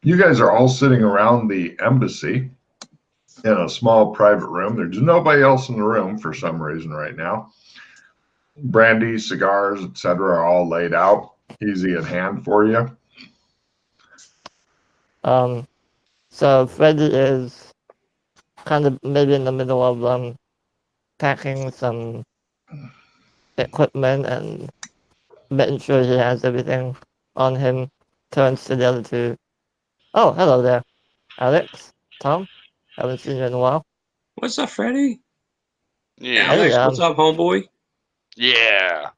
You guys are all sitting around the embassy in a small private room. There's nobody else in the room for some reason right now. Brandy, cigars, etc., are all laid out, easy at hand for you. So Freddy is kind of maybe in the middle of packing some equipment and making sure he has everything on him. Turns to the other two. Oh, hello there, Alex, Tom. Haven't seen you in a while. What's up, Freddy? Yeah. Hey, Alex, what's up, homeboy? Yeah.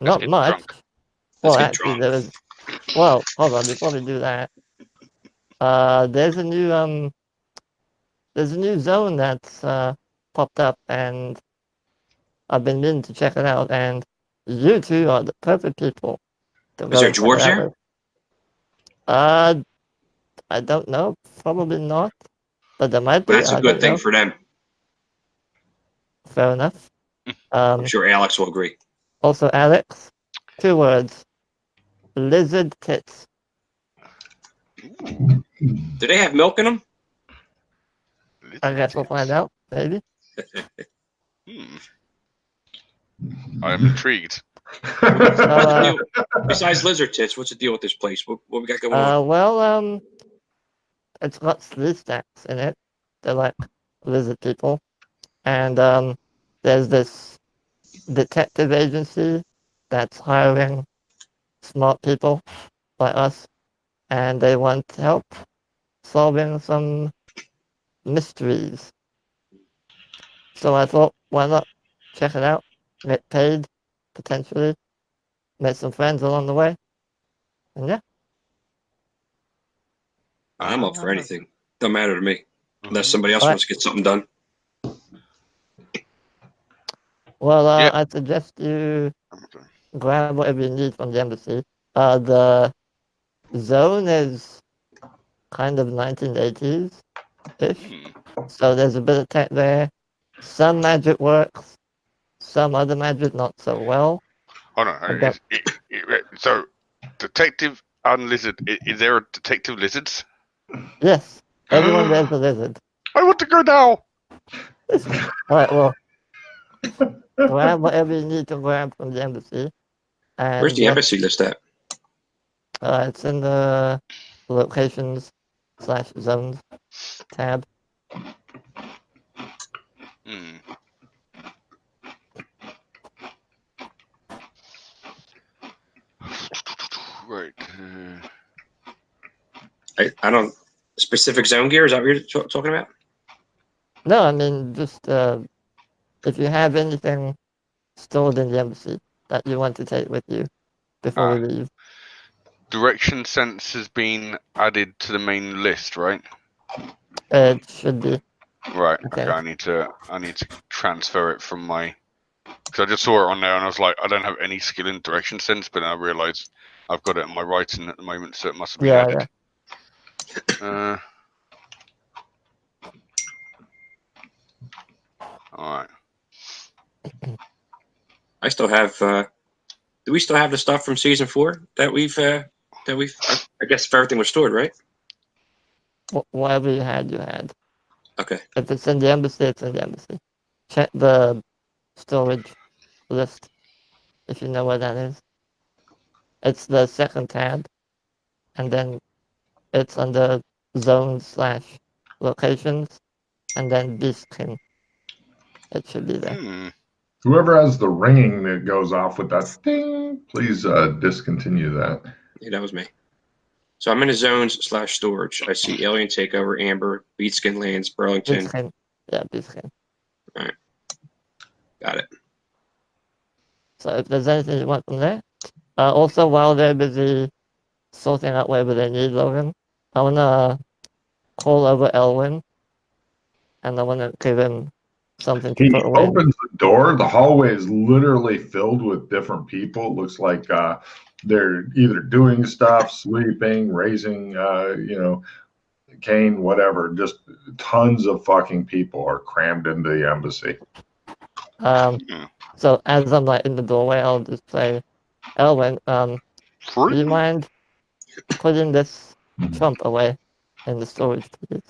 Not get much. drunk. Well, Let's get actually, drunk. there is. Well, hold on. Before we do that, there's a new zone that's popped up, and I've been meaning to check it out. And you two are the perfect people to Is go there check it dwarves out there? with. I don't know. Probably not, but there might be. That's a I good don't thing know. for them. Fair enough. I'm sure Alex will agree. Also, Alex, 2 words: lizard tits. Ooh. Do they have milk in them? I guess we'll find out. Maybe. Hmm. I am intrigued. What's the deal? Besides lizard tits, what's the deal with this place? What we got going on? Well, it's got sleeve stacks in it. They're like lizard people. And there's this detective agency that's hiring smart people like us, and they want help solving some mysteries. So I thought, why not check it out, get paid, potentially, make some friends along the way, and yeah. I'm up for anything. Don't matter to me. Unless Mhm. somebody else Alright. wants to get something done. Well, Yep. I suggest you grab whatever you need from the embassy. The zone is kind of 1980s-ish, so there's a bit of tech there. Some magic works, some other magic not so well. Hold on. So, detective and lizard. Is there a detective lizards? Yes, everyone there's a lizard. I want to go now. Alright, well, grab whatever you need to grab from the embassy. And Where's the embassy list at? It's in the locations/zones tab. Hmm. Right. I don't. Specific zone gear? Is that what you're talking about? No, I mean, just if you have anything stored in the embassy that you want to take with you before we leave. Direction sense has been added to the main list, right? It should be. Right. Okay. I need to transfer it from my. Because I just saw it on there and I was like, I don't have any skill in direction sense, but then I realised I've got it in my writing at the moment, so it must have been added. Yeah. All right. I still have. Do we still have the stuff from season 4 that we've? I guess if everything was stored, right? Whatever you had. Okay. If it's in the embassy, it's in the embassy. Check the storage list if you know where that is. It's the second tab, and then it's under zones/locations, and then Beastkin. It should be there. Whoever has the ringing that goes off with that ding, please discontinue that. Yeah, that was me. So I'm in the zones/storage. I see Alien Takeover, Amber, Beatskin Lands, Burlington. Beastkin. Yeah, Beastkin. All right. Got it. So if there's anything you want from there. Also, while they're busy sorting out whatever they need, Logan, I want to call over Elwin, and I want to give him something to He put away. opens the door. The hallway is literally filled with different people. It looks like they're either doing stuff, sleeping, raising, cane, whatever. Just tons of fucking people are crammed into the embassy. So as I'm like in the doorway, I'll just say, Elwin, do you mind putting this trump away in the storage, please.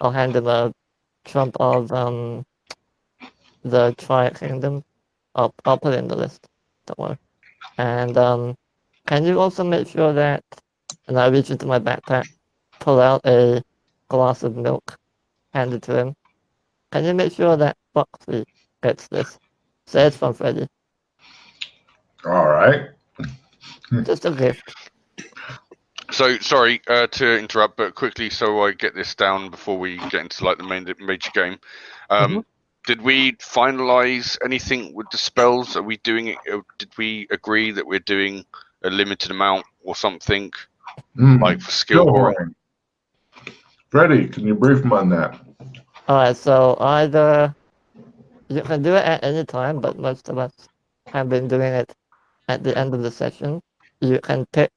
I'll hand him a trump of the Triad Kingdom. I'll put it in the list. Don't worry. And can you also make sure that, and I reach into my backpack, pull out a glass of milk, hand it to him. Can you make sure that Foxy gets this? Say it's from Freddy. All right. Just a gift. So sorry to interrupt, but quickly, so I get this down before we get into like the major game. Did we finalize anything with the spells? Are we doing it? Did we agree that we're doing a limited amount or something, like for skill horn? Freddie, can you brief him on that? Alright, so either you can do it at any time, but most of us have been doing it at the end of the session. You can pick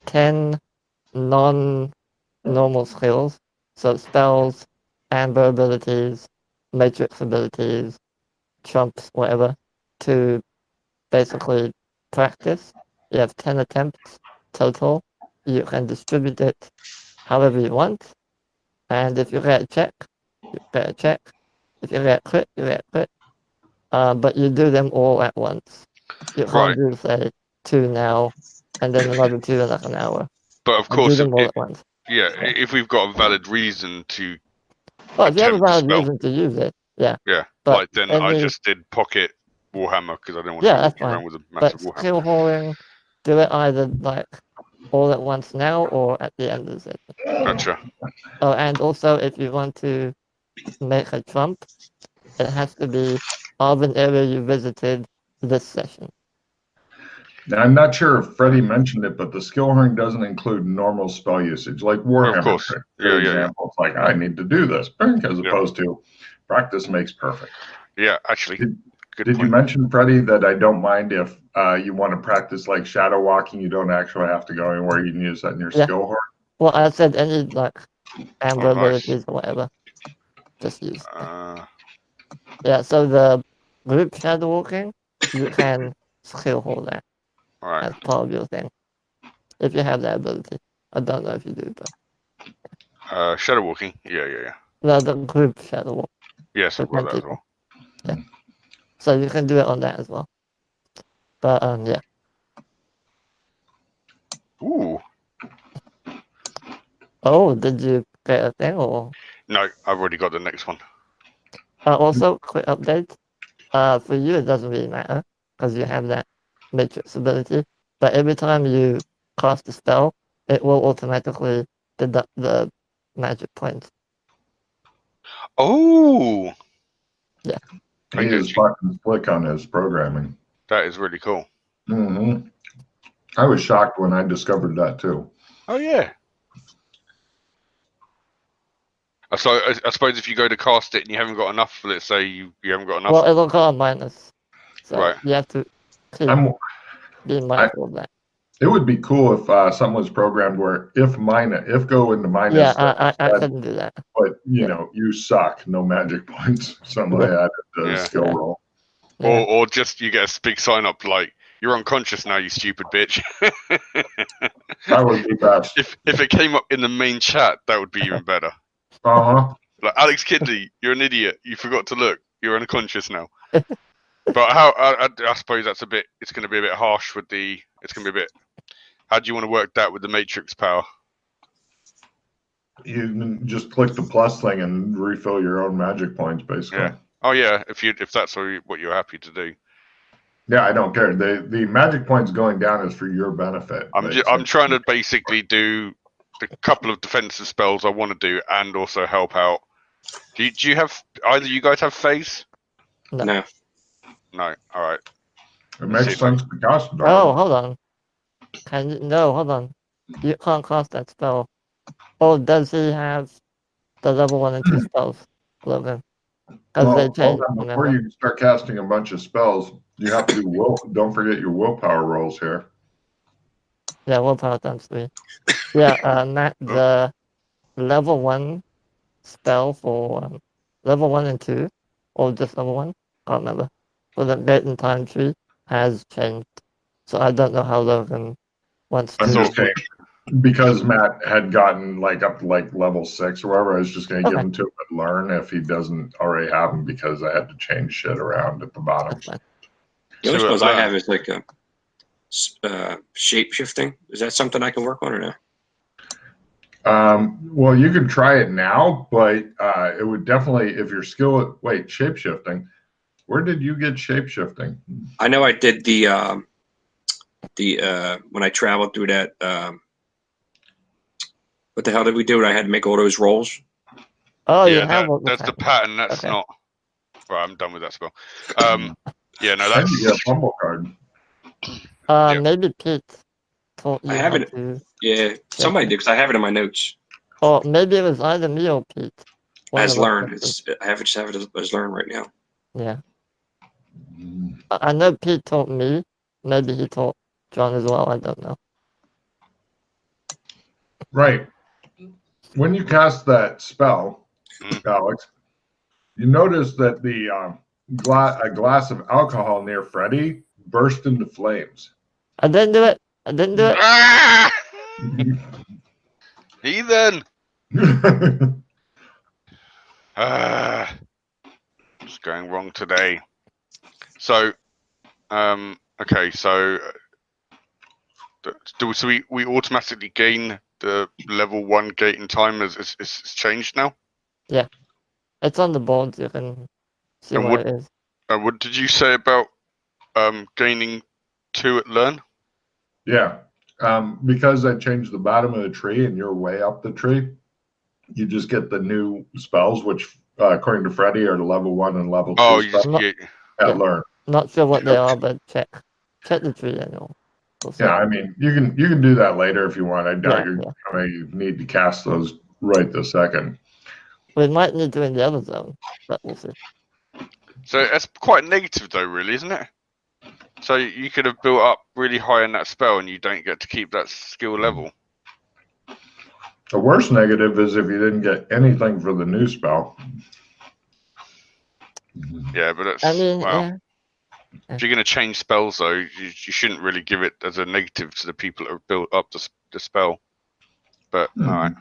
10 non-normal skills, so spells, amber abilities, matrix abilities, trumps, whatever, to basically practice. You have 10 attempts total. You can distribute it however you want, and if you get a check, you get a check. If you get crit, you get crit. But you do them all at once. You can't do, say, 2 now, and then another 2 in like an hour. But of course, do them all at once. Yeah, if we've got a valid reason to. Well, if you have a valid reason to use it, yeah. Yeah, but like then I just did pocket Warhammer because I didn't want to walk around with a massive Warhammer. But skill hauling, do it either like all at once now or at the end of the session. Gotcha. Oh, and also if you want to make a trump, it has to be of an area you visited this session. Now, I'm not sure if Freddie mentioned it, but the skill ring doesn't include normal spell usage, like Warhammer. Of course. For example, it's like, I need to do this, as opposed to practice makes perfect. Yeah, actually. Did you mention, Freddie, that I don't mind if you want to practice like shadow walking, you don't actually have to go anywhere, you can use that in your skill horn? Well, I said any like amber abilities or whatever. Just use Yeah, so the group shadow walking, you can skill hold that. Right. As part of your thing. If you have that ability. I don't know if you do, but shadow walking, yeah. No, the group shadow walk. Yes, I've got that as well. Yeah. So you can do it on that as well. But yeah. Ooh. Oh, did you get a thing or? No, I've already got the next one. Also, quick update. For you, it doesn't really matter because you have that matrix ability. But every time you cast a spell, it will automatically deduct the magic points. Oh. Yeah. He is fucking slick on his programming. That is really cool. I was shocked when I discovered that too. Oh yeah. So I suppose if you go to cast it and you haven't got enough, let's say you haven't got enough. Well, it'll go on minus. So right. You have to be mindful of that. It would be cool if something was programmed where if go into minus. Yeah, I couldn't do that. But you know, you suck, no magic points. Something like that. The skill roll. Or just you get a big sign up like you're unconscious now, you stupid bitch. That would be best. If it came up in the main chat, that would be even better. Like Alex Kidney, you're an idiot. You forgot to look. You're unconscious now. But how? I suppose that's a bit. It's going to be a bit harsh with the. It's going to be a bit. How do you want to work that with the matrix power? You can just click the plus thing and refill your own magic points, basically. Yeah. Oh yeah. If that's what you're happy to do. Yeah, I don't care. The magic points going down is for your benefit. I'm trying to basically do the couple of defensive spells I want to do and also help out. Do you have either you guys have phase? No. No. All right. It makes sense to cast it. Oh, hold on. Hold on. You can't cast that spell. Oh, does he have the level 1 and 2 spells, Logan? Because they changed. Before you start casting a bunch of spells, you have to do don't forget your willpower rolls here. Yeah, willpower times 3. Yeah, Matt, the level 1 spell for level 1 and 2, or just level 1, can't remember, for the date and time tree has changed. So I don't know how Logan wants to. because Matt had gotten like up to like level 6 or whatever, I was just going to give Okay. him 2 and learn if he doesn't already have them because I had to change shit around at the bottom. That's fine. The only To skills I learn. have is like shape shifting. Is that something I can work on or no? Well, you could try it now, but it would definitely, if you're skilled at, wait, shape shifting. Where did you get shape shifting? I know I did the when I traveled through that. What the hell did we do? I had to make all those rolls. Oh, you Yeah, have what that's the pattern. That's Okay. not. Right, I'm done with that spell. Yeah, no, And that's. you get a fumble card. Yeah. Maybe Pete taught you I have how it. to, Yeah, somebody did because I have it in my notes or maybe it was either me or Pete. One as of us learned. must I have it as learned right now. Yeah. I know Pete taught me. Maybe he taught John as well. I don't know. Right. When you cast that spell, Alex, you notice that the a glass of alcohol near Freddy burst into flames. I didn't do it. I didn't do it. Ah! Heathen! What's going wrong today? So, okay, so so we automatically gain the level 1 gate in time as it's changed now? It's on the board. You can see And where it is. what did you say about gaining 2 at learn? Yeah. Because I changed the bottom of the tree and you're way up the tree, you just get the new spells, which according to Freddy are the level 1 and level 2 Oh, you spells just, at yeah. learn. Not sure what they are, but check the tree annual. Yeah, I mean you can do that later if you want. I doubt Yeah, you're gonna need to cast those right this second. We might need to in the other zone, but we'll see. So that's quite negative though, really, isn't it? So you could have built up really high in that spell and you don't get to keep that skill level. The worst negative is if you didn't get anything for the new spell. Yeah, but that's, I mean, well, yeah. if you're going to change spells though, you shouldn't really give it as a negative to the people that have built up the spell. But, alright.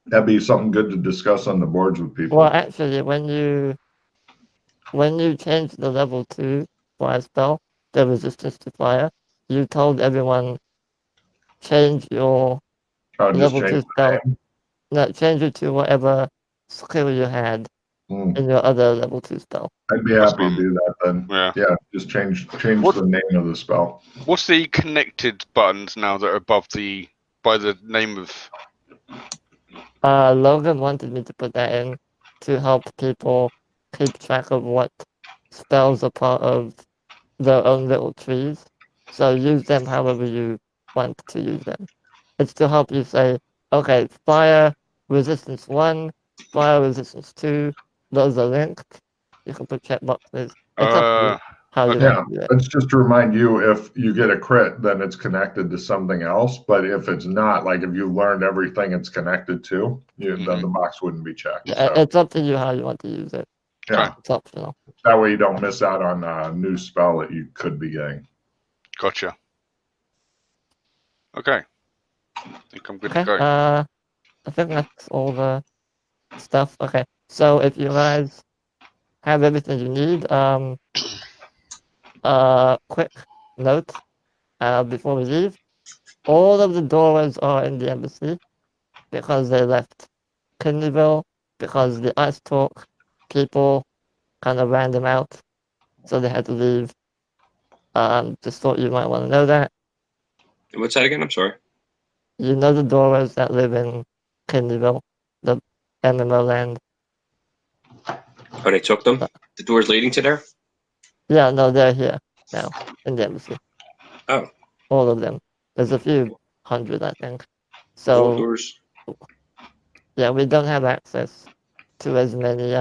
That'd be something good to discuss on the boards with people. Well, actually, when you change the level 2 fire spell, the resistance to fire, you told everyone change your Just level change 2 the spell. name. No, change it to whatever skill you had in your other level 2 spell. I'd be happy to do that then. Yeah. Just change the name of the spell. What's the connected buttons now that are above by the name of? Logan wanted me to put that in to help people keep track of what spells are part of their own little trees. So use them however you want to use them. It's to help you say, okay, fire resistance 1, fire resistance 2, those are linked. You can put checkboxes. It's up to you how you want to do it. It's just to remind you if you get a crit, then it's connected to something else. But if it's not, like if you learned everything it's connected to, then the box wouldn't be checked. Yeah, So, it's up to you how you want to use it. yeah, It's optional. that way you don't miss out on a new spell that you could be getting. Gotcha. Okay. I think I'm good Okay, to go. I think that's all the stuff. Okay, so if you guys have everything you need, quick note before we leave. All of the doorways are in the embassy because they left Kidneyville because the ice talk people kind of ran them out, so they had to leave. Just thought you might want to know that. And what's that again? I'm sorry. You know the doorways that live in Kidneyville, the MMO land. Oh, they took them? The doors leading to there? Yeah, no, they're here now in the embassy. Oh. All of them. There's a few hundred, I think. All So doors. yeah, we don't have access to as many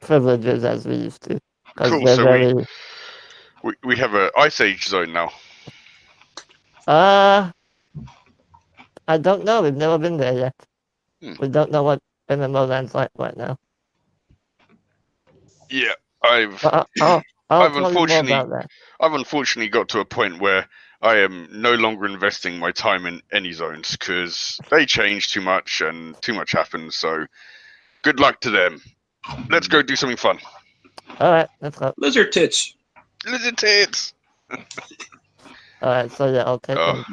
privileges as we used to because Cool. they're So very. we have a Ice Age zone now. I don't know. We've never been there yet. We don't know what MMO land's like right now. Yeah, I'll tell you more about that. I've unfortunately got to a point where I am no longer investing my time in any zones because they change too much and too much happens. So, good luck to them. Let's go do something fun. All right, let's go. Lizard tits. Lizard tits. All right, so yeah, I'll take them.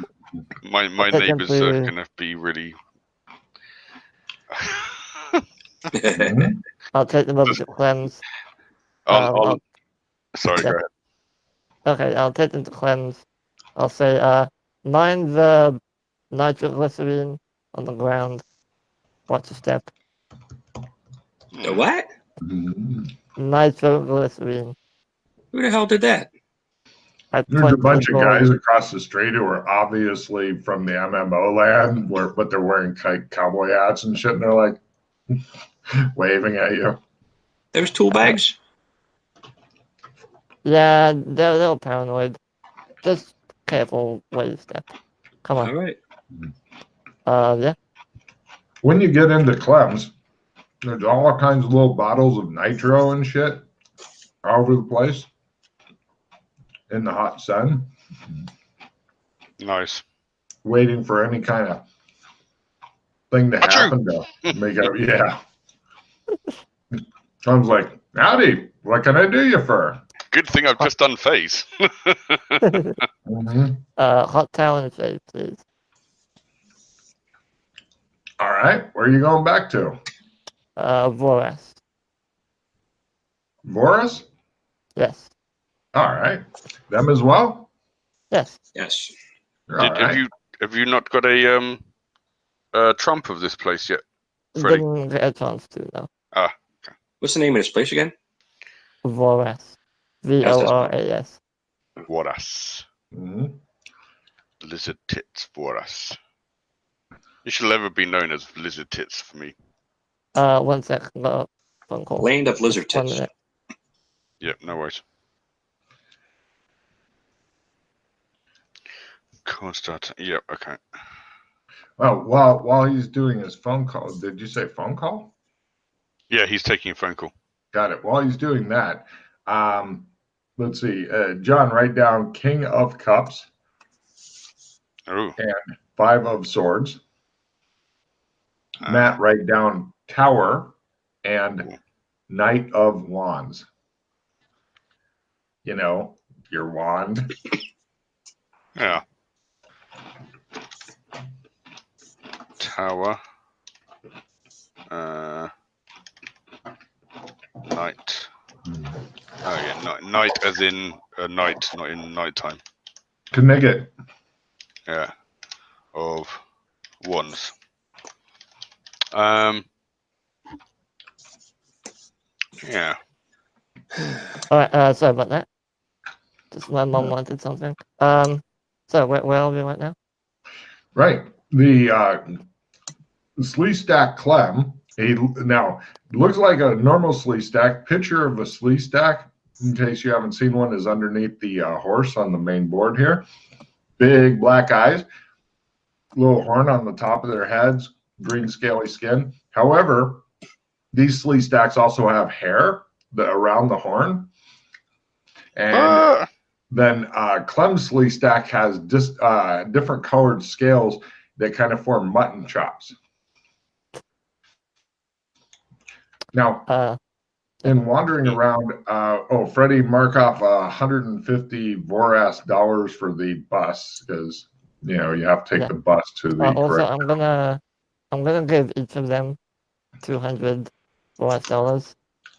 My take them neighbors are to- gonna be really. I'll take them over to Clem's. Sorry, yeah. go ahead. Okay, I'll take them to Clem's. I'll say, mind the nitroglycerine on the ground. Watch your step. The what? Nitroglycerine. Who the hell did that? There's a bunch of guys across the street who are obviously from the MMO land, but they're wearing cowboy hats and shit, and they're like waving at you. There's tool bags? Yeah, they're a little paranoid. Just careful where you step. Come on. All right. Yeah. When you get into Clem's, there's all kinds of little bottles of nitro and shit all over the place in the hot sun. Nice. Waiting for any kind of thing to happen to make it. Yeah. I was like, howdy, what can I do you for? Good thing I've just done phase. Hot towel and shave, please. All right, where are you going back to? Voras. Voras? Yes. All right. Them as well? Yes. Yes. Have you not got a trump of this place yet, Freddie? Didn't get a chance to, no. Ah, okay. What's the name of this place again? Voras. Voras. Voras. Mm-hmm. Lizard tits Voras. You should never be known as lizard tits for me. 1 sec. No, phone call. Land of lizard One tits. minute. Yep, no worries. Call start. Yep, okay. Well, while he's doing his phone call, did you say phone call? Yeah, he's taking a phone call. Got it. While he's doing that, let's see. John, write down King of Cups. Oh. And 5 of Swords. Matt, write down Tower and Knight of Wands. You know, your wand. Yeah. Tower. Night. Oh yeah, night as in a night, not in nighttime. Knigget. Yeah. Of Wands. Yeah. Alright, sorry about that. Just my mom wanted something. So where are we right now? Right. The Slee Stack Clem. Now, it looks like a normal Slee Stack. Picture of a Slee Stack, in case you haven't seen one, is underneath the horse on the main board here. Big black eyes, little horn on the top of their heads, green scaly skin. However, these Slee Stacks also have hair around the horn. And then Clem Slee Stack has just different colored scales that kind of form mutton chops. Now, in wandering around, Freddie, mark off $150 Voras dollars for the bus because you have to take the bus to the. Also, correct. I'm gonna give each of them $200 Voras.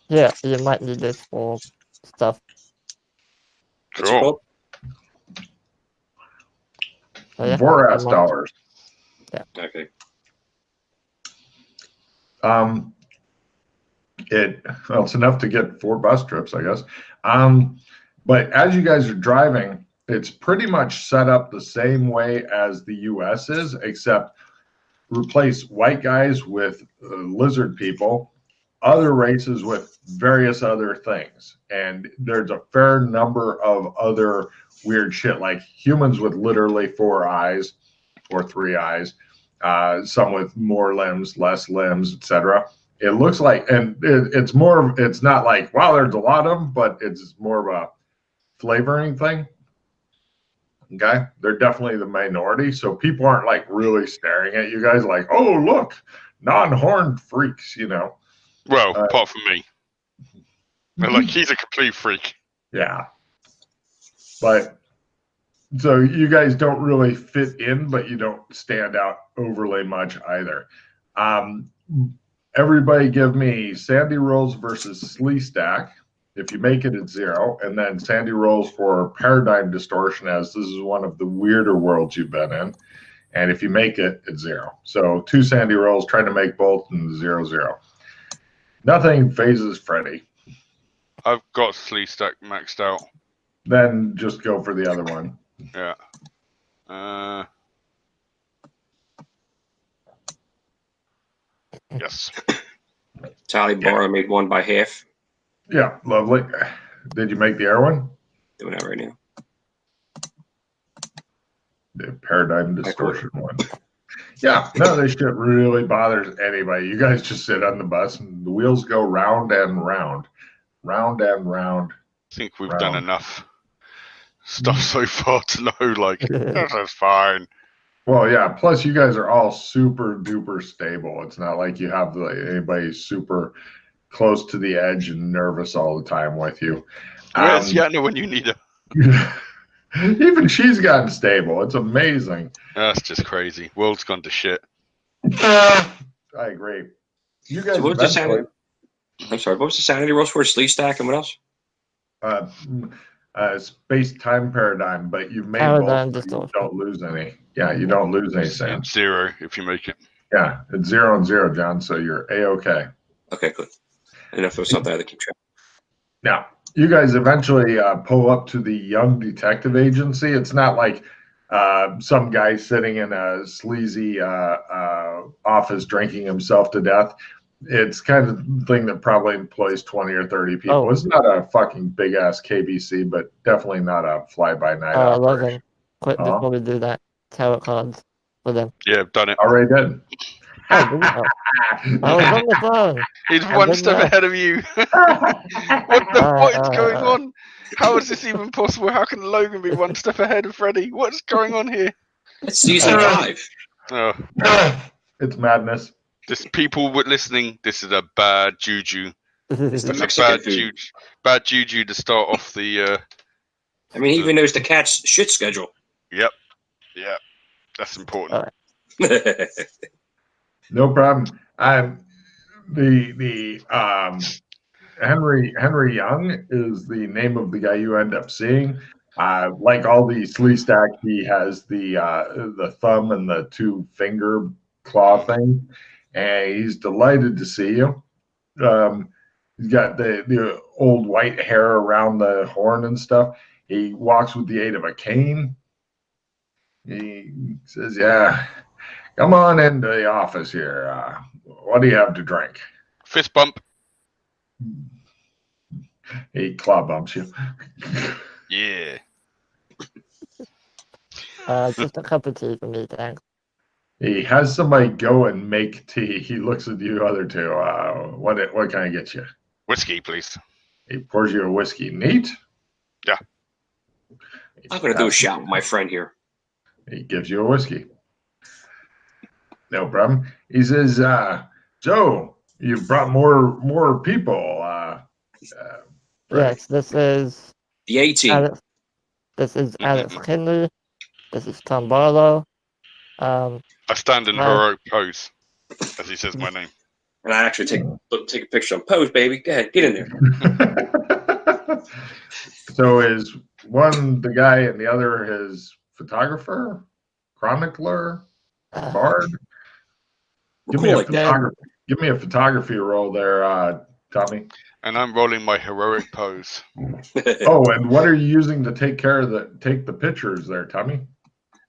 Yeah, you might need this for stuff. Cool. Voras dollars. Yeah. Okay. It's enough to get 4 bus trips, I guess. But as you guys are driving, it's pretty much set up the same way as the US is, except replace white guys with lizard people, other races with various other things. And there's a fair number of other weird shit, like humans with literally 4 eyes or 3 eyes, some with more limbs, less limbs, etc. It looks like, and it's not like, wow, there's a lot of them, but it's more of a flavoring thing. Okay, they're definitely the minority, so people aren't like really staring at you guys like, oh look, non-horned freaks, you know. Well, apart from me. They're like, he's a complete freak. Yeah. But so you guys don't really fit in, but you don't stand out overly much either. Everybody give me Sandy rolls versus Slee Stack. If you make it, it's 0. And then Sandy rolls for paradigm distortion, as this is one of the weirder worlds you've been in. And if you make it, it's 0. So 2 Sandy rolls, trying to make both, and 0-0. Nothing phases Freddy. I've got Slee Stack maxed out. Then just go for the other one. Yeah. Yes. Tally bar, I made 1 by half. Yeah, lovely. Did you make the air one? Doing that right now. The paradigm distortion one. Yeah, none of this shit really bothers anybody. You guys just sit on the bus and the wheels go round and round. Round and round. I think we've done enough stuff so far to know, like, that's fine. Well, yeah, plus you guys are all super duper stable. It's not like you have anybody super close to the edge and nervous all the time with you. Where's Yana when you need her? Even she's gotten stable. It's amazing. That's just crazy. World's gone to shit. I agree. You guys. So what was the sanity? I'm sorry. What was the sanity rolls for? Slee Stack and what else? Space-time paradigm, but you've made both. You don't lose any. Yeah, you don't lose any, Sam. It's 0 if you make it. Yeah, it's 0 and 0, John. So you're a-okay. Okay, good. I don't know if it was something I had to keep track. Now, you guys eventually pull up to the Young Detective Agency. It's not like some guy sitting in a sleazy office drinking himself to death. It's kind of thing that probably employs 20 or 30 people. Oh. It's not a fucking big-ass KBC, but definitely not a fly-by-night operation. Quick, before we do that, tarot cards for them. Yeah, I've done it. Already did. I was on the phone. He's one step ahead of you. What is going on? How is this even possible? How can Logan be one step ahead of Freddy? What's going on here? It's season 5. Oh. It's madness. This people listening, this is a bad juju. It's the It's a Mexican food. bad juju to start off the. I mean, he even knows the cat's shit schedule. Yep. Yeah. That's important. No problem. The Henry Young is the name of the guy you end up seeing. Like all the Slee Stack, he has the thumb and the 2-finger claw thing, and he's delighted to see you. He's got the old white hair around the horn and stuff. He walks with the aid of a cane. He says, "Yeah, come on into the office here. What do you have to drink?" Fist bump. He claw bumps you. Yeah. Just a cup of tea for me, thanks. He has somebody go and make tea. He looks at you other two. What can I get you? Whiskey, please. He pours you a whiskey. Neat? Yeah. I'm going to do a shout with my friend here. He gives you a whiskey. No problem. He says, Joe, you've brought more people. Yes, this is The 18. this is Alex Kinley. This is Tom Barlow. I stand in heroic pose as he says my name. And I actually take a picture on pose, baby. Go ahead, get in there. So is one the guy and the other his photographer, chronicler, bard? Give me a photography roll there, Tommy. And I'm rolling my heroic pose. Oh, and what are you using to take the pictures there, Tommy?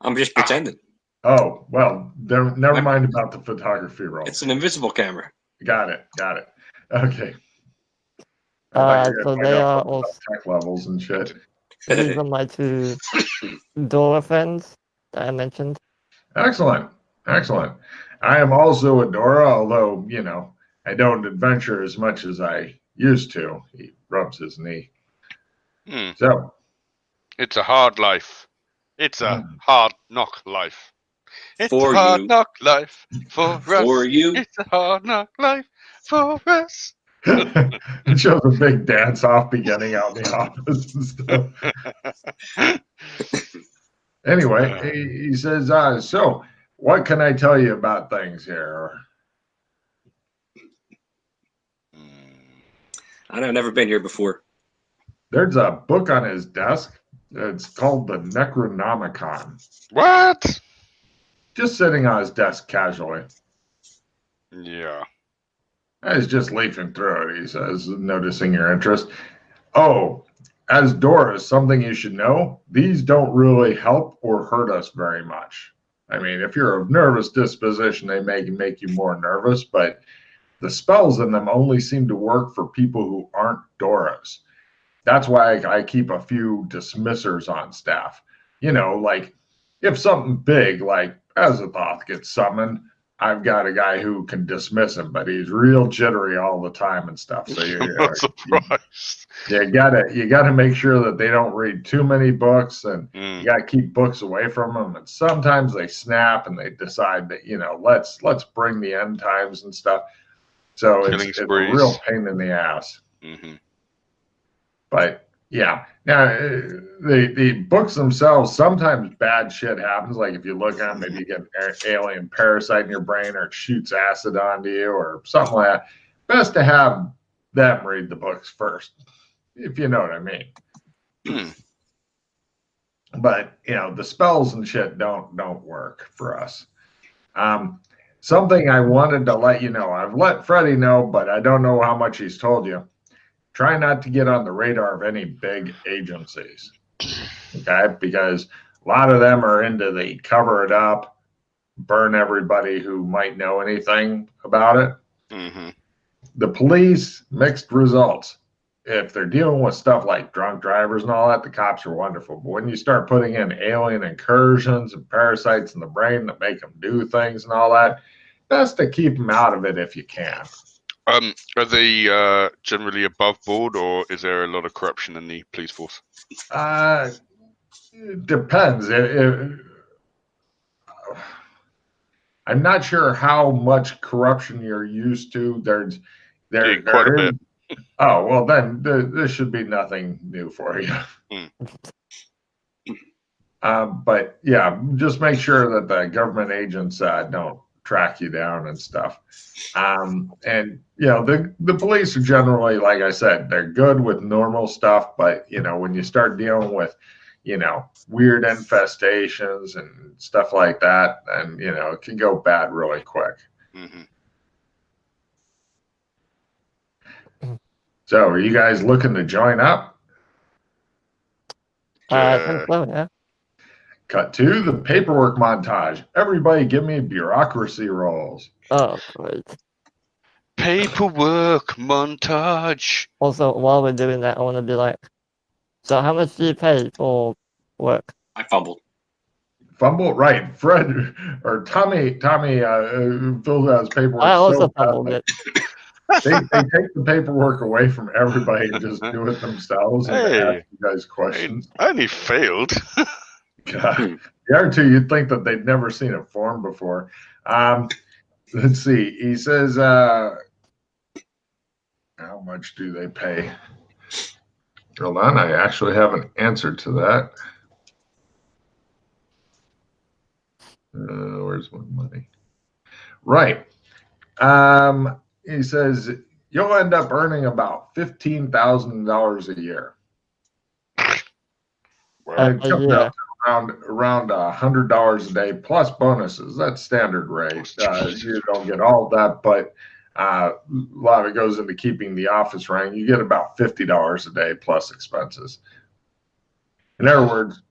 I'm just pretending. Oh, well, never mind about the photography roll. It's an invisible camera. Got it. Okay. So they are all tech levels and shit. these are my 2 Dora friends that I mentioned. Excellent. I am also a Dora, although, I don't adventure as much as I used to. He rubs his knee. So, It's a hard life. It's a hard knock life. It's For a hard you. knock life for us. For you. It's a hard knock life for us. It shows a big dance off beginning out in the office and stuff. Anyway, he says, so what can I tell you about things here? I've never been here before. There's a book on his desk. It's called the Necronomicon. What? Just sitting on his desk casually. Yeah. I was just leafing through it, he says, noticing your interest. Oh, as Doris, something you should know, these don't really help or hurt us very much. I mean, if you're of nervous disposition, they may make you more nervous, but the spells in them only seem to work for people who aren't Doras. That's why I keep a few dismissers on staff. You know, like if something big like Azathoth gets summoned, I've got a guy who can dismiss him, but he's real jittery all the time and stuff. So I'm not surprised. you gotta make sure that they don't read too many books, and you gotta keep books away from them. And sometimes they snap and they decide that let's bring the end times and stuff. So it's a real pain in the ass. Mm-hmm. But yeah, now the books themselves, sometimes bad shit happens. Like if you look at them, maybe you get an alien parasite in your brain, or it shoots acid onto you, or something like that. Best to have them read the books first, if you know what I mean. But the spells and shit don't work for us. Something I wanted to let you know. I've let Freddie know, but I don't know how much he's told you. Try not to get on the radar of any big agencies, okay? Because a lot of them are into the cover it up, burn everybody who might know anything about it. Mm-hmm. The police, mixed results. If they're dealing with stuff like drunk drivers and all that, the cops are wonderful. But when you start putting in alien incursions and parasites in the brain that make them do things and all that, best to keep them out of it if you can. Are they generally above board, or is there a lot of corruption in the police force? It depends. I'm not sure how much corruption you're used to. There's quite a bit. Oh, well, then this should be nothing new for you. But yeah, just make sure that the government agents don't track you down and stuff. And the police are generally, like I said, they're good with normal stuff, but when you start dealing with weird infestations and stuff like that, then it can go bad really quick. Mm-hmm. So are you guys looking to join up? I think so, yeah. Cut to the paperwork montage. Everybody give me bureaucracy rolls. Oh, great. Paperwork montage. Also, while we're doing that, I want to be like, so how much do you pay for work? I fumbled. Fumble, right? Fred or Tommy fills out his paperwork. I also fumbled it. They take the paperwork away from everybody and just do it themselves and ask you guys questions. I only failed. God. The other two, you'd think that they'd never seen a form before. Let's see. He says, how much do they pay? Hold on. I actually have an answer to that. Where's my money? Right. He says you'll end up earning about $15,000 a year. And it comes out around $100 a day plus bonuses. That's standard rate. You don't get all of that, but a lot of it goes into keeping the office running. You get about $50 a day plus expenses. In other words,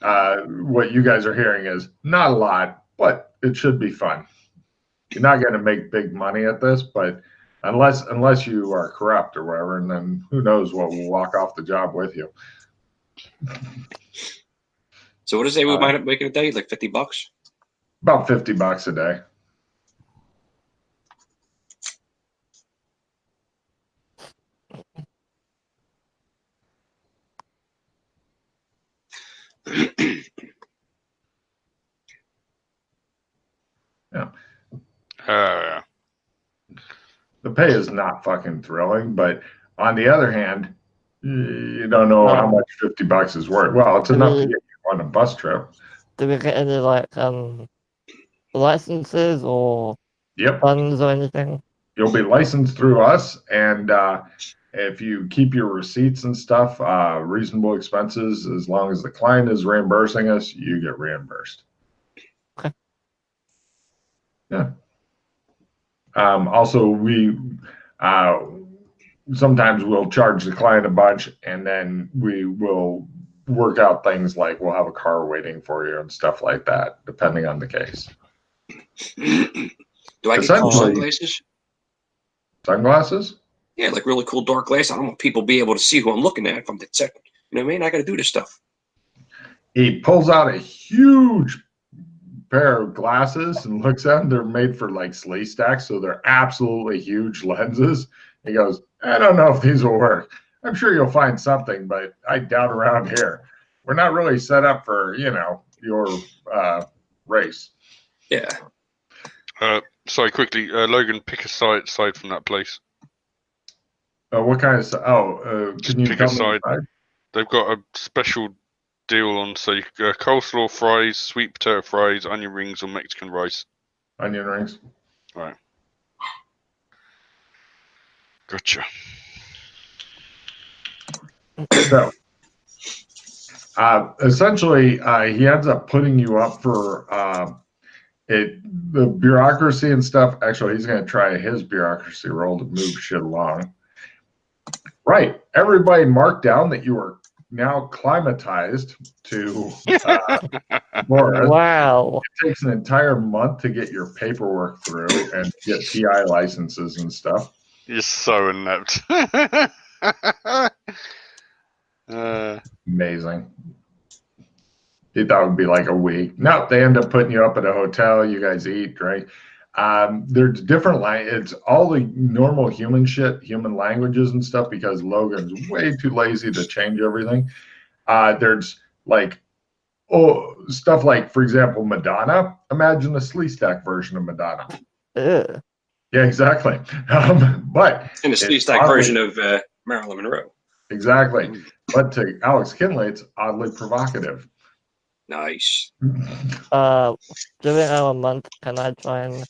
what you guys are hearing is not a lot, but it should be fun. You're not going to make big money at this, but unless you are corrupt or whatever, and then who knows what will walk off the job with you. So what does they might make a day? Like $50? About $50 a day. Yeah. The pay is not fucking thrilling, but on the other hand, you don't know how much $50 is worth. Well, it's enough to get you on a bus trip. Do we get any like licenses or Yep. funds or anything? You'll be licensed through us, and if you keep your receipts and stuff, reasonable expenses, as long as the client is reimbursing us, you get reimbursed. Okay. Yeah. Also, we sometimes we'll charge the client a bunch, and then we will work out things like we'll have a car waiting for you and stuff like that, depending on the case. Do I get cool sunglasses? Sunglasses? Yeah, like really cool dark glasses. I don't want people to be able to see who I'm looking at if I'm detecting. You know what I mean? I got to do this stuff. He pulls out a huge pair of glasses and looks at them. They're made for like sleigh stacks, so they're absolutely huge lenses. He goes, I don't know if these will work. I'm sure you'll find something, but I doubt around here. We're not really set up for, your race. Yeah. Sorry, quickly, Logan, pick a side from that place. What kind of? Just can you pick tell a side. me? They've got a special deal on, so you can coleslaw fries, sweet potato fries, onion rings, or Mexican rice. Onion rings. All right. Gotcha. So, essentially, he ends up putting you up for the bureaucracy and stuff. Actually, he's going to try his bureaucracy roll to move shit along. Right. Everybody marked down that you are now climatized to Florida. Wow. It takes an entire month to get your paperwork through and get PI licenses and stuff. You're so inept. Amazing. He thought it would be like a week. No, they end up putting you up at a hotel. You guys eat, drink. There's different it's all the normal human shit, human languages and stuff, because Logan's way too lazy to change everything. There's like stuff like, for example, Madonna. Imagine a sleigh stack version of Madonna. Ew. Yeah, exactly. But in a sleeve stack version of Marilyn Monroe. Exactly. But to Alex Kinley, it's oddly provocative. Nice. During our month, can I try and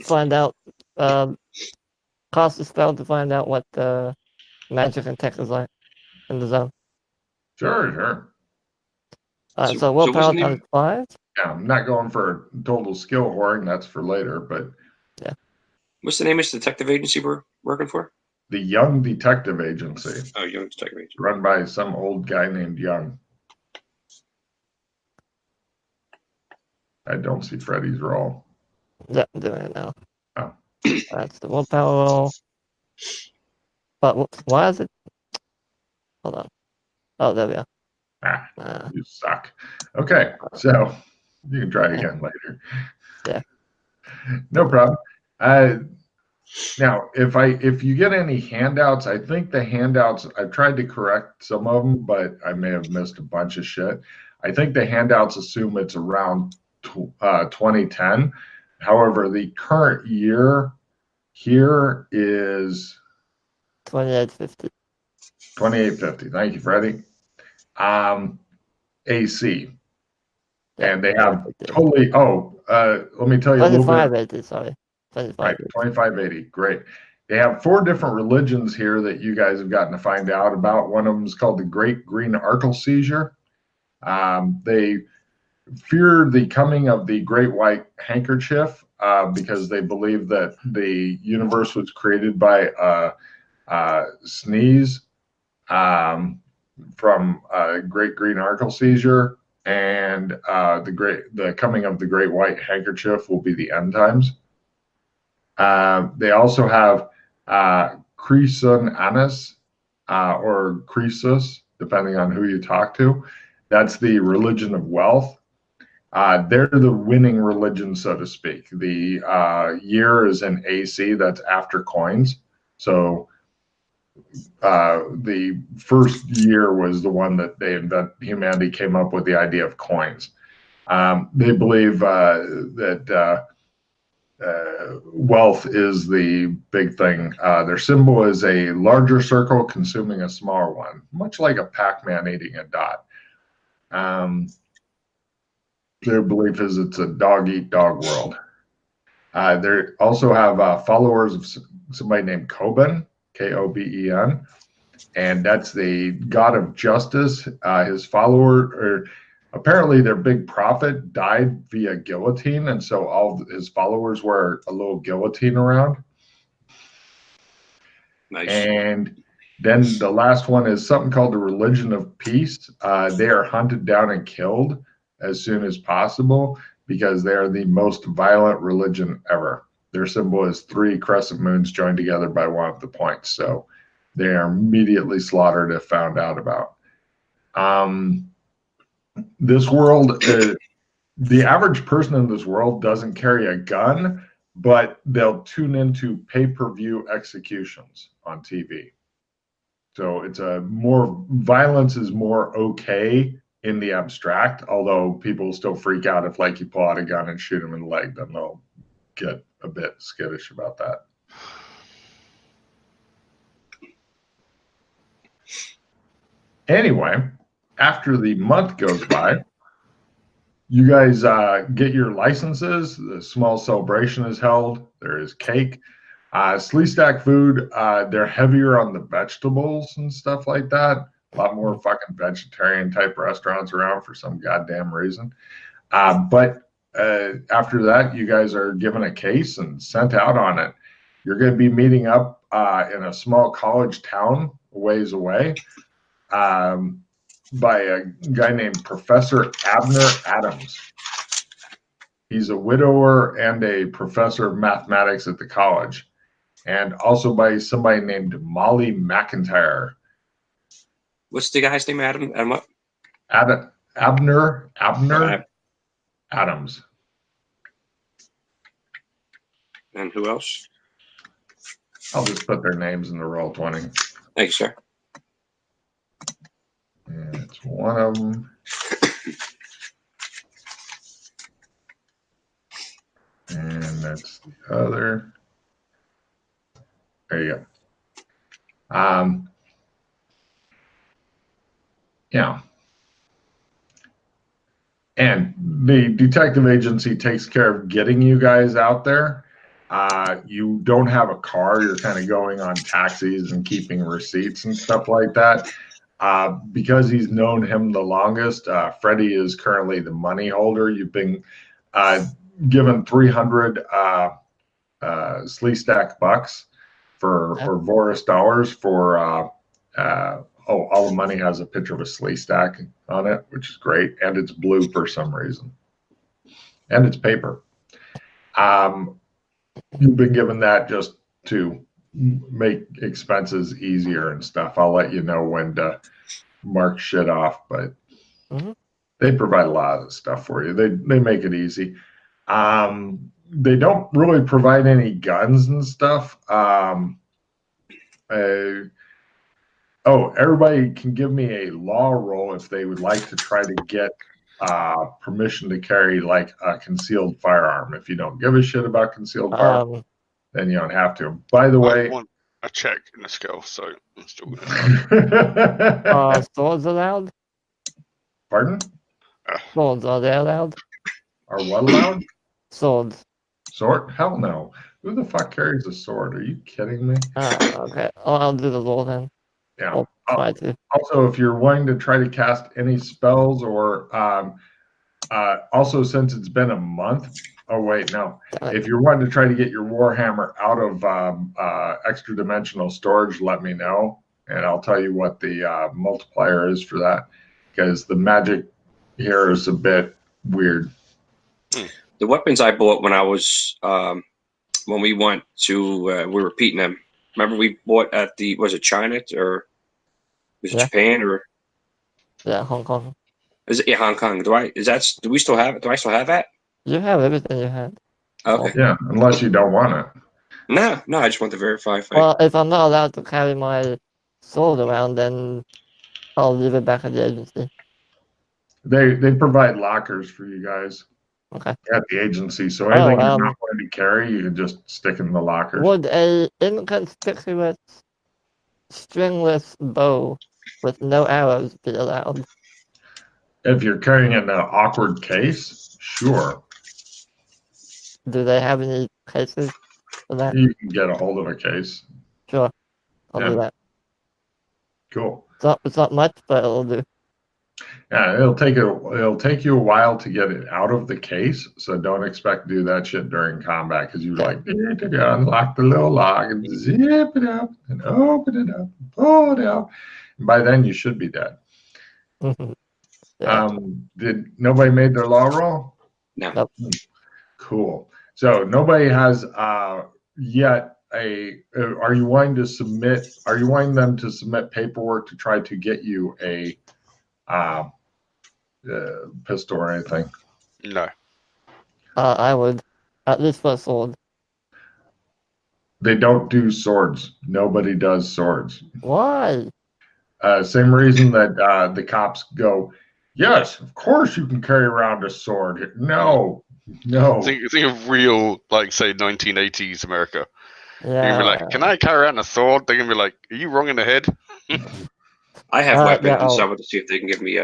find out, cast a spell to find out what the magic and tech is like in the zone? Sure. So willpower times 5? Yeah, I'm not going for total skill whoring. That's for later, but... Yeah. What's the name of the detective agency we're working for? The Young Detective Agency. Oh, Young Detective Agency. Run by some old guy named Young. I don't see Freddy's roll. Yeah, I'm doing it now. Oh. That's the willpower roll. But why is it? Hold on. Oh, there we are. You suck. Okay, so you can try again later. Yeah. No problem. Now, if you get any handouts, I think the handouts, I've tried to correct some of them, but I may have missed a bunch of shit. I think the handouts assume it's around 2010. However, the current year here is 2850. 2850. Thank you, Freddie. AC. And they have totally, let me tell you a little bit. 2580, sorry. 2580. Right, 2580. Great. They have 4 different religions here that you guys have gotten to find out about. One of them is called the Great Green Arkle Seizure. They fear the coming of the Great White Handkerchief because they believe that the universe was created by a sneeze from Great Green Arkle Seizure, and the coming of the Great White Handkerchief will be the end times. They also have Creson Annis or Croesus, depending on who you talk to. That's the religion of wealth. They're the winning religion, so to speak. The year is in AC, that's after coins. So the first year was the one that humanity came up with the idea of coins. They believe that wealth is the big thing. Their symbol is a larger circle consuming a smaller one, much like a Pac-Man eating a dot. Their belief is it's a dog-eat-dog world. They also have followers of somebody named Koben, Koben, and that's the god of justice. His follower, or apparently their big prophet, died via guillotine, and so all his followers wear a little guillotine around. Nice. And then the last one is something called the religion of peace. They are hunted down and killed as soon as possible because they are the most violent religion ever. Their symbol is 3 crescent moons joined together by one of the points. So they are immediately slaughtered if found out about. This world, the average person in this world doesn't carry a gun, but they'll tune into pay-per-view executions on TV. So it's violence is more okay in the abstract, although people still freak out if like you pull out a gun and shoot them in the leg, then they'll get a bit skittish about that. Anyway, after the month goes by, you guys get your licenses. The small celebration is held. There is cake. Sleestack food, they're heavier on the vegetables and stuff like that. A lot more fucking vegetarian type restaurants around for some goddamn reason. But after that, you guys are given a case and sent out on it. You're going to be meeting up in a small college town a ways away by a guy named Professor Abner Adams. He's a widower and a professor of mathematics at the college. And also by somebody named Molly McIntyre. What's the guy's name? Adam what? Abner Adams. And who else? I'll just put their names in the Roll20. Thank you, sir. And it's one of them. And that's the other. There you go. Yeah. And the detective agency takes care of getting you guys out there. You don't have a car. You're kind of going on taxis and keeping receipts and stuff like that. Because he's known him the longest, Freddie is currently the money holder. You've been given 300 Sleestack bucks for Voris dollars for all the money has a picture of a Sleestack on it, which is great, and it's blue for some reason, and it's paper. You've been given that just to make expenses easier and stuff. I'll let you know when to mark shit off, but they provide a lot of stuff for you. They make it easy. They don't really provide any guns and stuff. Everybody can give me a law roll if they would like to try to get permission to carry like a concealed firearm. If you don't give a shit about concealed firearm, then you don't have to. By the way, I want a check in the skill, so I'm still gonna swords allowed? Pardon? Swords, are they allowed? Are what allowed? Swords. Sword? Hell no. Who the fuck carries a sword? Are you kidding me? Okay. I'll do the roll then. Yeah. I'll try to. Also, if you're wanting to try to cast any spells or also since it's been a month. Oh, wait, no. If you're wanting to try to get your Warhammer out of extra dimensional storage, let me know. And I'll tell you what the multiplier is for that. Because the magic here is a bit weird. The weapons I bought when I was when we went to we were repeating them. Remember we bought at was it China or was it Japan or Hong Kong. Is it Hong Kong? Do we still have it? Do I still have that? You have everything you had. Okay. Yeah, unless you don't want it. No, I just want to verify. Well, if I'm not allowed to carry my sword around, then I'll leave it back at the agency. They provide lockers for you guys. Okay. at the agency. So anything you're um, not going to carry, you can just stick in the lockers. Would a inconspicuous stringless bow with no arrows be allowed? If you're carrying it in an awkward case, sure, Do they have any cases for that? you can get a hold of a case. Sure, I'll do Yeah. that. Cool. It's not much, but it'll do. Yeah, it'll take you a while to get it out of the case, so don't expect to do that shit during combat because you like unlock the little lock and zip it up and open it up, and pull it out. And by then you should be dead. Yeah. Did nobody made their law roll? No. Nope. Cool. So nobody has yet are you wanting to submit? Are you wanting them to submit paperwork to try to get you a pistol or anything? No. I would, at least for a sword. They don't do swords. Nobody does swords. Why? Same reason that the cops go, yes, of course you can carry around a sword. No. Think of real, like, say, 1980s America. You're Yeah. gonna be like, can I carry around a sword? They're gonna be like, are you wrong in the head? I have weapons yeah, and someone to see if they can give me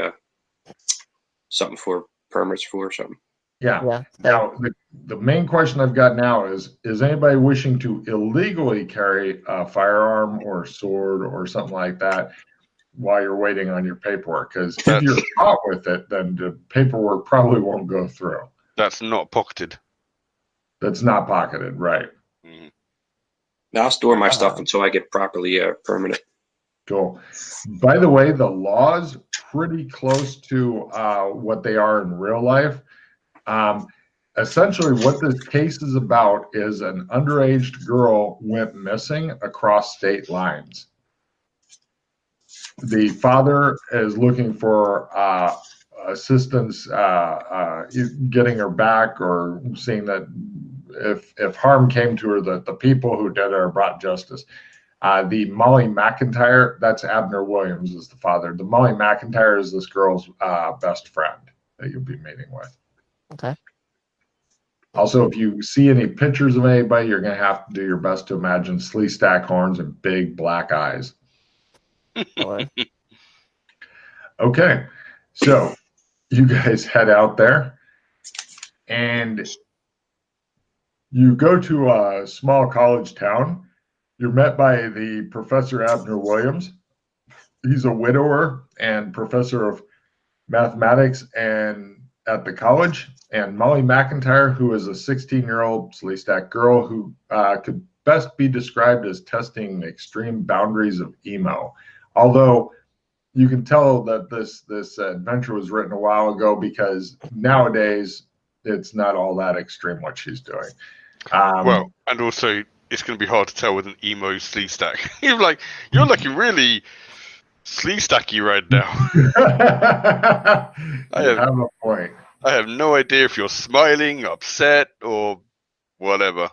something for permits for or something. Yeah. Yeah. Now, the main question I've got now is anybody wishing to illegally carry a firearm or sword or something like that while you're waiting on your paperwork? Because if you're caught with it, then the paperwork probably won't go through. That's not pocketed. That's not pocketed, right? Mhm. Now I'll store my stuff until I get properly permanent. Cool. By the way, the law's pretty close to what they are in real life. Essentially, what this case is about is an underage girl went missing across state lines. The father is looking for assistance getting her back, or seeing that if harm came to her, that the people who did it are brought justice. The Molly McIntyre, that's Abner Williams, is the father. The Molly McIntyre is this girl's best friend that you'll be meeting with. Okay. Also, if you see any pictures of anybody, you're going to have to do your best to imagine slee stack horns and big black eyes. Okay, so you guys head out there, and you go to a small college town. You're met by the Professor Abner Williams. He's a widower and professor of mathematics and at the college, and Molly McIntyre, who is a 16-year-old slee stack girl who could best be described as testing extreme boundaries of emo. Although you can tell that this adventure was written a while ago, because nowadays it's not all that extreme what she's doing. Well, and also it's going to be hard to tell with an emo slee stack. You're looking really slee stacky right now. You have a point. I have no idea if you're smiling, upset, or whatever.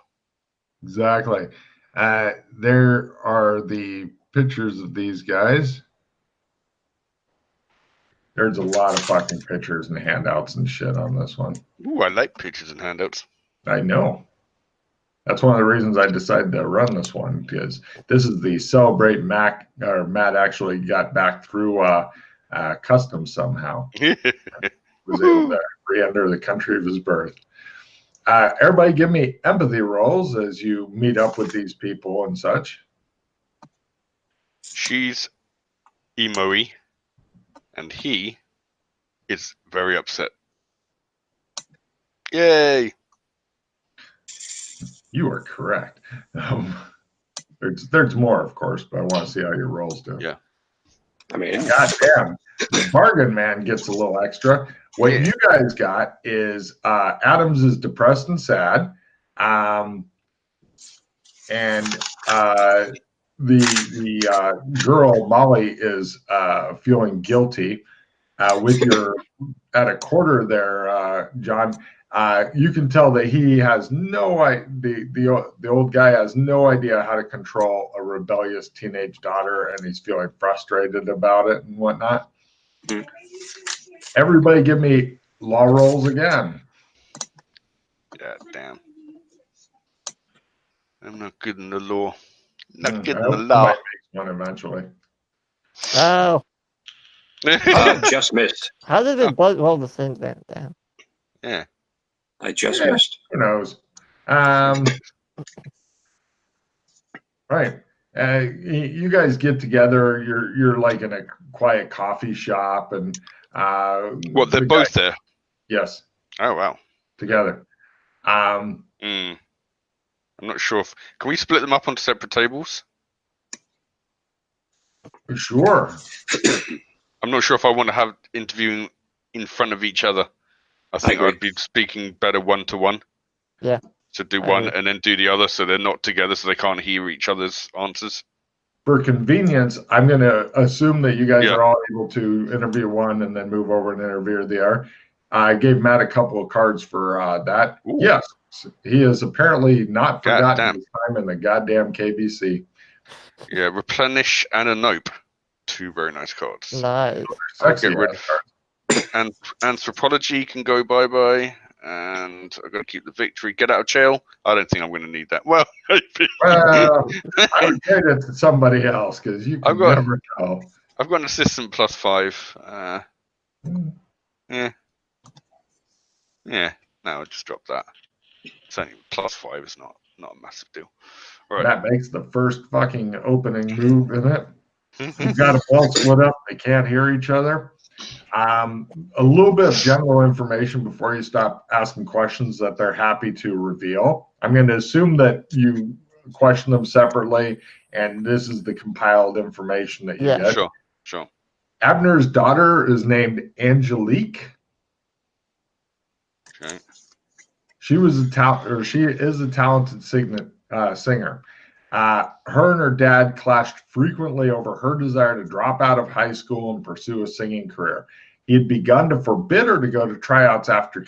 Exactly. There are the pictures of these guys. There's a lot of fucking pictures and handouts and shit on this one. Ooh, I like pictures and handouts. I know. That's one of the reasons I decided to run this one, because this is the Celebrate Mac, or Matt actually got back through customs somehow. Was able to re-enter the country of his birth. Everybody give me empathy rolls as you meet up with these people and such. She's emo-y, and he is very upset. Yay! You are correct. There's more, of course, but I want to see how your rolls do. Yeah. I mean, goddamn, the bargain man gets a little extra. What you guys got is Adams is depressed and sad, and the girl Molly is feeling guilty. With your at a quarter there, John, you can tell that he has no idea. The old guy has no idea how to control a rebellious teenage daughter, and he's feeling frustrated about it and whatnot. Everybody give me law rolls again. God damn. I'm not good in the law. Not I good in the hope law. somebody makes one eventually. Oh, Just missed. how did they both roll the same thing? Damn. Yeah. I just Yeah. missed. Who knows? Right. You guys get together. You're like in a quiet coffee shop, and What, they're the guy, both there? yes, Oh, wow. together. I'm not sure if... Can we split them up onto separate tables? Sure. I'm not sure if I want to have interviewing in front of each other. I think agree. I'd be speaking better one-to-one. Yeah. So do I one agree. and then do the other, so they're not together, so they can't hear each other's answers. For convenience, I'm going to assume that you guys Yeah. are all able to interview one and then move over and interview the other. I gave Matt a couple of cards for that. Ooh. Yes, he has apparently not forgotten Goddamn. his time in the goddamn KBC. Yeah, replenish and a nope. 2 very nice cards. Nice. I'll Sexy get rid ass of cards. and anthropology can go bye-bye. And I've got to keep the victory. Get out of jail. I don't think I'm going to need that. Well, maybe. Well, I would trade it to somebody else because you can never know. I've got an assistant +5. Yeah. No, I'll just drop that. It's only +5. It's not a massive deal. Right. That makes the first fucking opening move in it. You've got them well split up. They can't hear each other. A little bit of general information before you stop asking questions that they're happy to reveal. I'm going to assume that you question them separately, and this is the compiled information that you get. Sure. Abner's daughter is named Angelique. Okay. She is a talented singer. Her and her dad clashed frequently over her desire to drop out of high school and pursue a singing career. He had begun to forbid her to go to tryouts after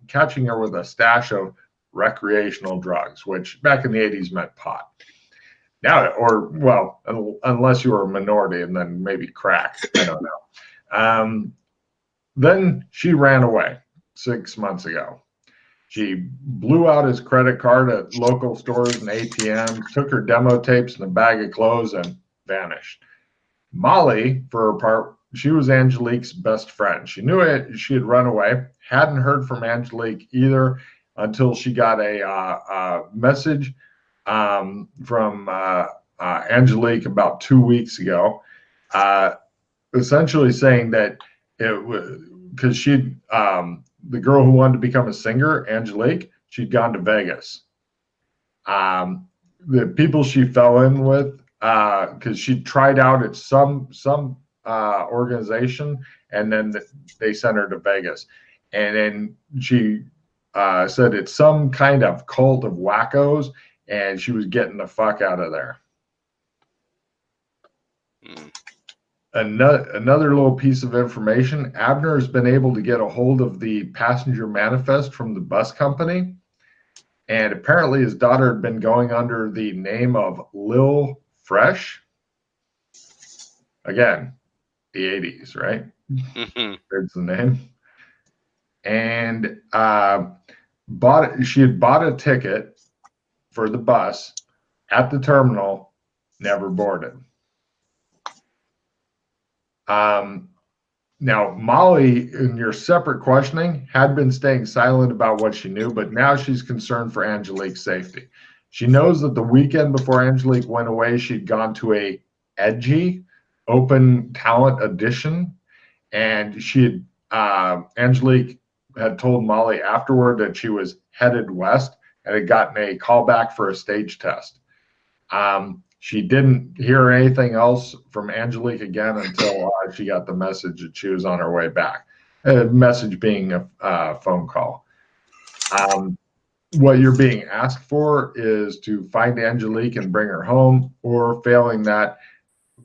catching her with a stash of recreational drugs, which back in the 80s meant pot. Now, unless you were a minority and then maybe crack. I don't know. Then she ran away 6 months ago. She blew out his credit card at local stores and ATMs, took her demo tapes and a bag of clothes, and vanished. Molly, for her part, she was Angelique's best friend. She knew it. She had run away, hadn't heard from Angelique either until she got a message from Angelique about 2 weeks ago, essentially saying that it was because she'd the girl who wanted to become a singer, Angelique, she'd gone to Vegas. The people she fell in with, because she tried out at some organization, and then they sent her to Vegas. And then she said it's some kind of cult of wackos, and she was getting the fuck out of there. Another little piece of information, Abner has been able to get a hold of the passenger manifest from the bus company, and apparently his daughter had been going under the name of Lil Fresh. Again, the 80s, right? There's the name. And she had bought a ticket for the bus at the terminal, never boarded. Now, Molly, in your separate questioning, had been staying silent about what she knew, but now she's concerned for Angelique's safety. She knows that the weekend before Angelique went away, she'd gone to a edgy open talent audition, and Angelique had told Molly afterward that she was headed west and had gotten a call back for a stage test. She didn't hear anything else from Angelique again until she got the message that she was on her way back. A message being a phone call. What you're being asked for is to find Angelique and bring her home, or failing that,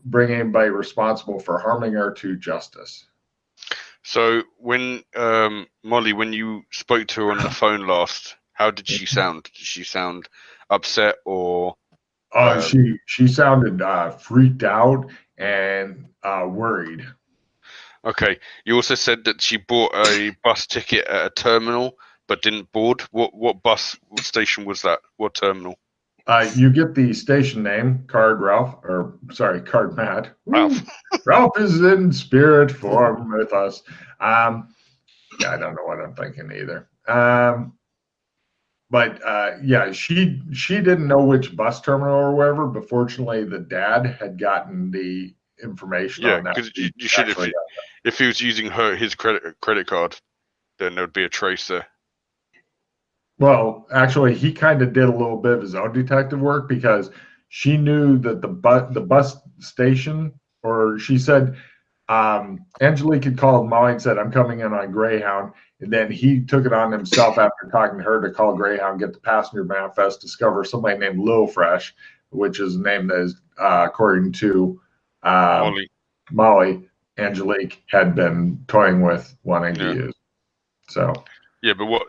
bring anybody responsible for harming her to justice. So when Molly, when you spoke to her on the phone last, how did she sound? Did she sound upset or? She sounded freaked out and worried. Okay. You also said that she bought a bus ticket at a terminal but didn't board. What bus station was that? What terminal? You get the station name, Card Ralph, or sorry, Card Matt. Ralph. Ralph is in spirit form with us. Yeah, I don't know what I'm thinking either. But yeah, she didn't know which bus terminal or whatever, but fortunately the dad had gotten the information Yeah, on that. because you should if he was using his credit card, then there would be a trace there. Well, actually, he kind of did a little bit of his own detective work because she knew that the bus station, or she said, Angelique had called Molly and said, "I'm coming in on Greyhound." And then he took it on himself after talking to her to call Greyhound, get the passenger manifest, discover somebody named Lil Fresh, which is a name that is, according to Molly, Angelique had been toying with wanting to use. So. Yeah, but what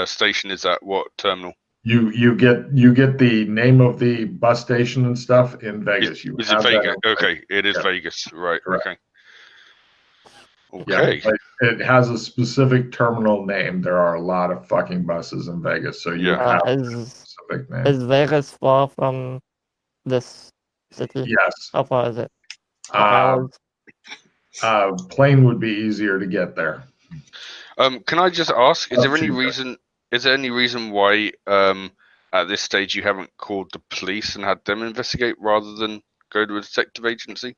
station is that? What terminal? You get the name of the bus station and stuff in Vegas. Is it Vegas? Okay, it is Vegas. Right. Correct. Okay. Yeah, it has a specific terminal name. There are a lot of fucking buses in Vegas, so you have a specific name. Is Vegas far from this city? Yes. How far is it? Plane would be easier to get there. Can I just ask? Is there any reason? Is there any reason why at this stage you haven't called the police and had them investigate rather than go to a detective agency?